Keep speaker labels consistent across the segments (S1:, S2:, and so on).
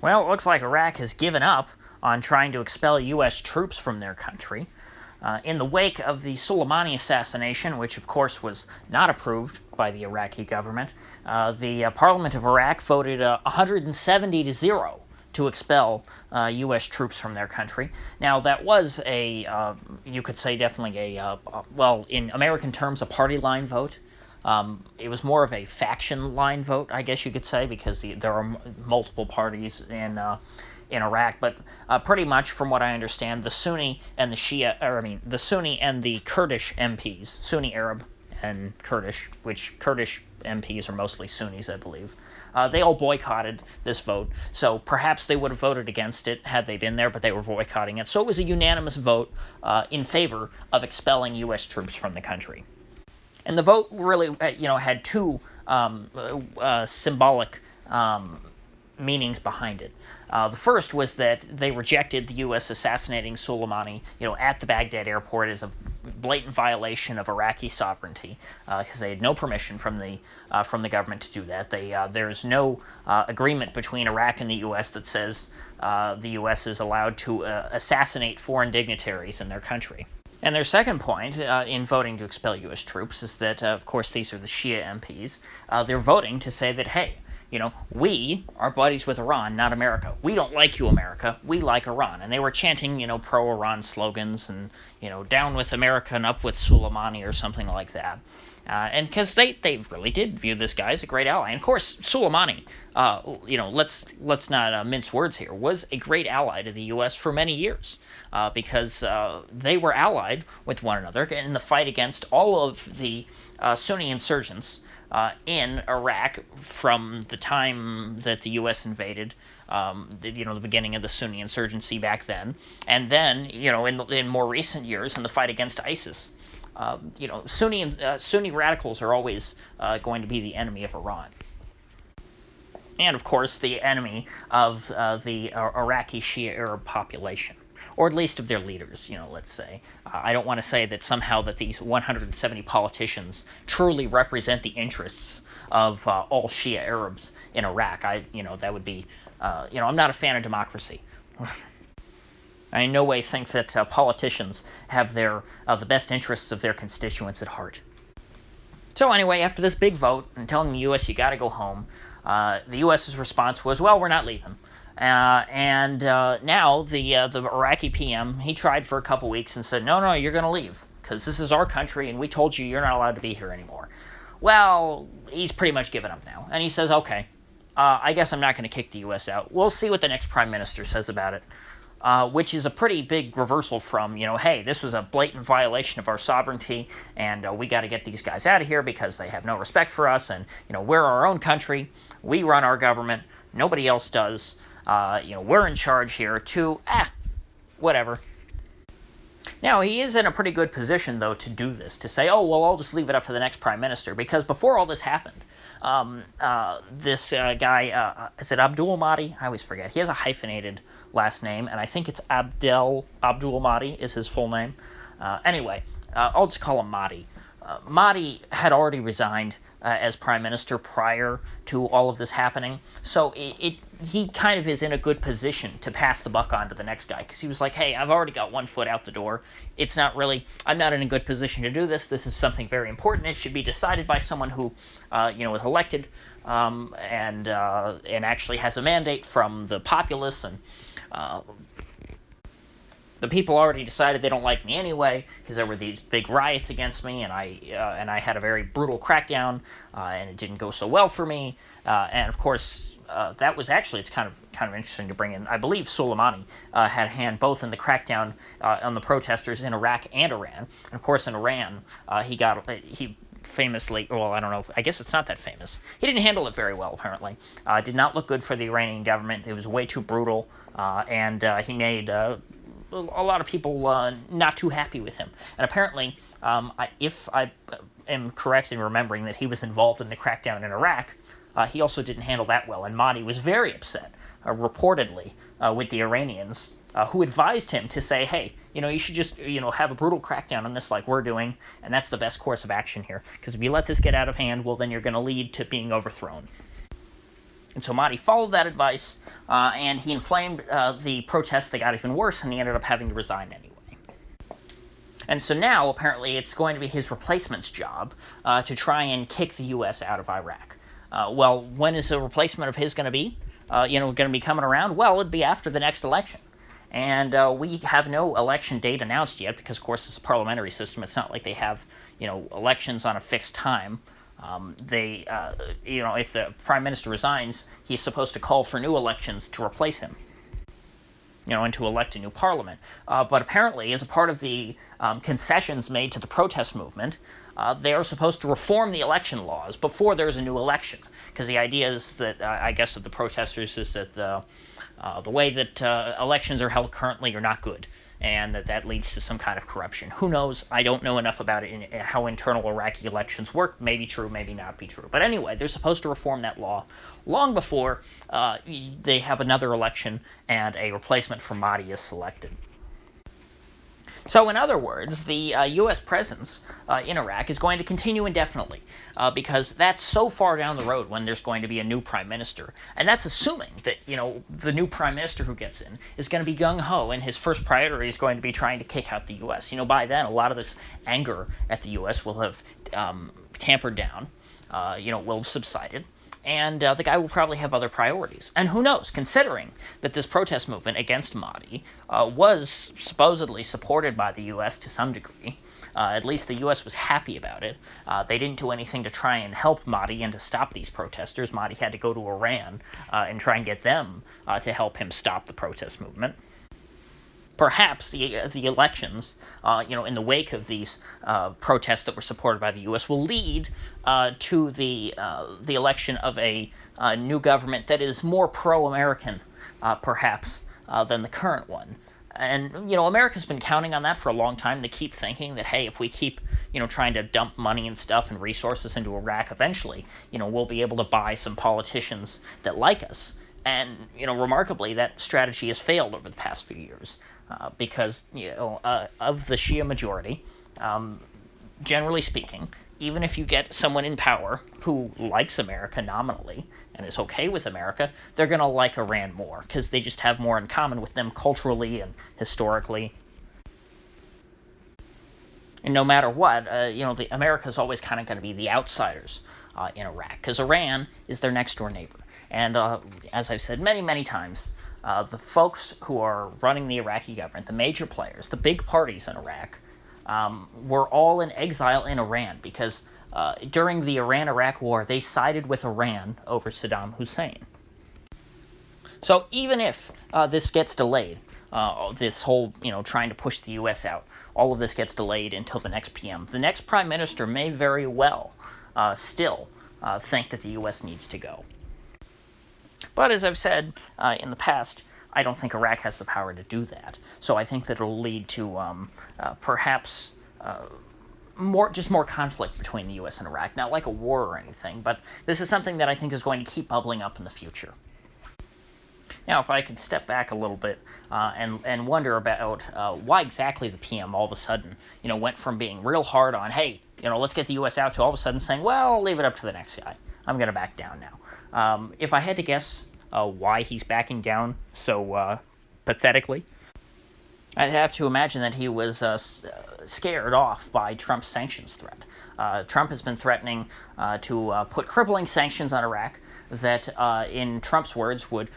S1: Well, it looks like Iraq has given up on trying to expel U.S. troops from their country. In the wake of the Soleimani assassination, which of course was not approved by the Iraqi government, the Parliament of Iraq voted 170 to 0 to expel U.S. troops from their country. Now, that was you could say definitely well, in American terms, a party line vote. It was more of a faction line vote, I guess you could say, because there are multiple parties in Iraq. But pretty much, from what I understand, the Sunni and the Sunni and the Kurdish MPs, Sunni Arab and Kurdish, which Kurdish MPs are mostly Sunnis, I believe. They all boycotted this vote, so perhaps they would have voted against it had they been there, but they were boycotting it. So it was a unanimous vote in favor of expelling U.S. troops from the country. And the vote really, had two symbolic meanings behind it. The first was that they rejected the U.S. assassinating Soleimani, at the Baghdad airport as a blatant violation of Iraqi sovereignty, because they had no permission from the government to do that. There's no agreement between Iraq and the U.S. that says the U.S. is allowed to assassinate foreign dignitaries in their country. And their second point in voting to expel U.S. troops is that, of course, these are the Shia MPs. They're voting to say that, hey, we are buddies with Iran, not America. We don't like you, America. We like Iran. And they were chanting, pro-Iran slogans and, down with America and up with Soleimani or something like that. And because they really did view this guy as a great ally. And, of course, Soleimani, let's not mince words here, was a great ally to the U.S. for many years. Because they were allied with one another in the fight against all of the Sunni insurgents in Iraq from the time that the U.S. invaded, the beginning of the Sunni insurgency back then, and then, in more recent years in the fight against ISIS. Sunni radicals are always going to be the enemy of Iran. And, of course, the enemy of the Iraqi Shia Arab population. Or at least of their leaders, let's say. I don't want to say that somehow that these 170 politicians truly represent the interests of all Shia Arabs in Iraq. That would be, I'm not a fan of democracy. I in no way think that politicians have the best interests of their constituents at heart. So anyway, after this big vote and telling the U.S. you got to go home, the U.S.'s response was, well, we're not leaving. And now the Iraqi PM, he tried for a couple weeks and said, no, you're going to leave because this is our country and we told you you're not allowed to be here anymore. Well, he's pretty much given up now. And he says, okay, I guess I'm not going to kick the U.S. out. We'll see what the next prime minister says about it, which is a pretty big reversal from, hey, this was a blatant violation of our sovereignty and we got to get these guys out of here because they have no respect for us and, we're our own country. We run our government. Nobody else does. We're in charge here to, whatever. Now, he is in a pretty good position, though, to do this, to say, oh, well, I'll just leave it up to the next prime minister, because before all this happened, this guy, is it Abdul-Mahdi? I always forget. He has a hyphenated last name, and I think it's Abdul-Mahdi is his full name. Anyway, I'll just call him Mahdi. Mahdi had already resigned as prime minister prior to all of this happening, so he kind of is in a good position to pass the buck on to the next guy, because he was like, hey, I've already got one foot out the door. I'm not in a good position to do this. This is something very important. It should be decided by someone who, is elected and actually has a mandate from the populace, and the people already decided they don't like me anyway because there were these big riots against me, and I had a very brutal crackdown, and it didn't go so well for me. And of course, that was actually, it's kind of interesting to bring in. I believe Soleimani had a hand both in the crackdown on the protesters in Iraq and Iran. And of course, in Iran, he famously, well, I don't know, I guess it's not that famous. He didn't handle it very well, apparently. Did not look good for the Iranian government. It was way too brutal, and he made a lot of people not too happy with him. And apparently, if I am correct in remembering that he was involved in the crackdown in Iraq, he also didn't handle that well. And Mahdi was very upset, reportedly, with the Iranians, who advised him to say, hey, you should just, have a brutal crackdown on this like we're doing, and that's the best course of action here. Because if you let this get out of hand, well, then you're going to lead to being overthrown. And so Mahdi followed that advice, and he inflamed the protests that got even worse, and he ended up having to resign anyway. And so now, apparently, it's going to be his replacement's job to try and kick the U.S. out of Iraq. Well, when is a replacement of his going to be? Going to be coming around? Well, it'd be after the next election. And we have no election date announced yet because, of course, it's a parliamentary system. It's not like they have, elections on a fixed time. If the prime minister resigns, he's supposed to call for new elections to replace him, and to elect a new parliament. But apparently, as a part of the concessions made to the protest movement, they are supposed to reform the election laws before there's a new election. Because the idea is that, I guess, of the protesters is that the way that elections are held currently are not good, and that leads to some kind of corruption. Who knows? I don't know enough about it, how internal Iraqi elections work. Maybe true, maybe not be true. But anyway, they're supposed to reform that law long before they have another election and a replacement for Mahdi is selected. So in other words, the U.S. presence in Iraq is going to continue indefinitely because that's so far down the road when there's going to be a new prime minister. And that's assuming that, the new prime minister who gets in is going to be gung-ho and his first priority is going to be trying to kick out the U.S. By then, a lot of this anger at the U.S. will have tampered down, will have subsided. And the guy will probably have other priorities. And who knows, considering that this protest movement against Mahdi was supposedly supported by the U.S. to some degree, at least the U.S. was happy about it. They didn't do anything to try and help Mahdi and to stop these protesters. Mahdi had to go to Iran and try and get them to help him stop the protest movement. Perhaps the elections, in the wake of these protests that were supported by the U.S., will lead to the election of a new government that is more pro-American, perhaps, than the current one. And America's been counting on that for a long time. They keep thinking that, hey, if we keep trying to dump money and stuff and resources into Iraq, eventually, we'll be able to buy some politicians that like us. And remarkably, that strategy has failed over the past few years. Because of the Shia majority, generally speaking, even if you get someone in power who likes America nominally and is okay with America, they're going to like Iran more because they just have more in common with them culturally and historically. And no matter what, America is always kind of going to be the outsiders in Iraq because Iran is their next door neighbor. And as I've said many, many times, the folks who are running the Iraqi government, the major players, the big parties in Iraq, were all in exile in Iran because during the Iran-Iraq war, they sided with Iran over Saddam Hussein. So even if this gets delayed, this whole, trying to push the U.S. out, all of this gets delayed until the next PM, the next prime minister may very well still think that the U.S. needs to go. But as I've said in the past, I don't think Iraq has the power to do that. So I think that it'll lead to perhaps more conflict between the U.S. and Iraq. Not like a war or anything, but this is something that I think is going to keep bubbling up in the future. Now, if I could step back a little bit and wonder about why exactly the PM all of a sudden, went from being real hard on, hey, let's get the U.S. out, to all of a sudden saying, well, I'll leave it up to the next guy. I'm going to back down now. If I had to guess why he's backing down so pathetically, I'd have to imagine that he was scared off by Trump's sanctions threat. Trump has been threatening to put crippling sanctions on Iraq that, in Trump's words, would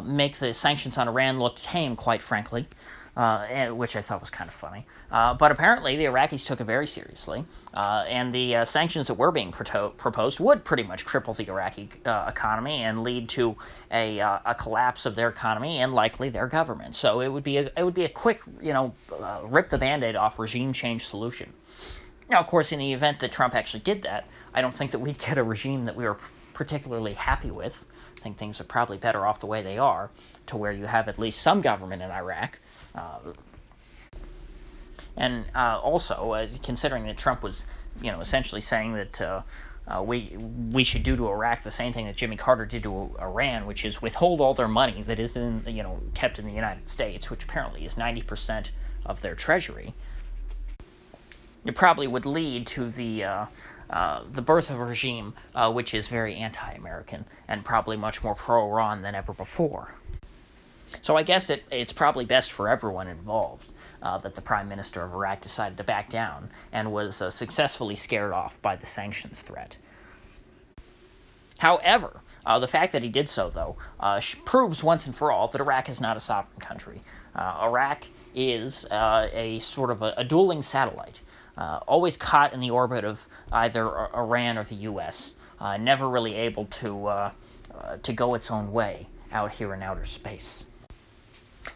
S1: make the sanctions on Iran look tame, quite frankly, which I thought was kind of funny. But apparently the Iraqis took it very seriously, and the sanctions that were being proposed would pretty much cripple the Iraqi economy and lead to a collapse of their economy and likely their government. So it would be a quick, rip the Band-Aid off regime change solution. Now, of course, in the event that Trump actually did that, I don't think that we'd get a regime that we were particularly happy with. I think things are probably better off the way they are, to where you have at least some government in Iraq. And also, considering that Trump was, essentially saying that we should do to Iraq the same thing that Jimmy Carter did to Iran, which is withhold all their money that is kept in the United States, which apparently is 90% of their treasury. It probably would lead to the the birth of a regime which is very anti-American and probably much more pro-Iran than ever before. So I guess it's probably best for everyone involved that the Prime Minister of Iraq decided to back down and was successfully scared off by the sanctions threat. However, the fact that he did so, though, proves once and for all that Iraq is not a sovereign country. Iraq is a sort of a dueling satellite, always caught in the orbit of either Iran or the U.S., never really able to go its own way out here in outer space.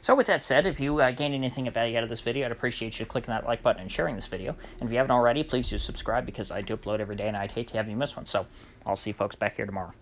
S1: So with that said, if you gained anything of value out of this video, I'd appreciate you clicking that like button and sharing this video. And if you haven't already, please do subscribe because I do upload every day and I'd hate to have you miss one. So I'll see you folks back here tomorrow.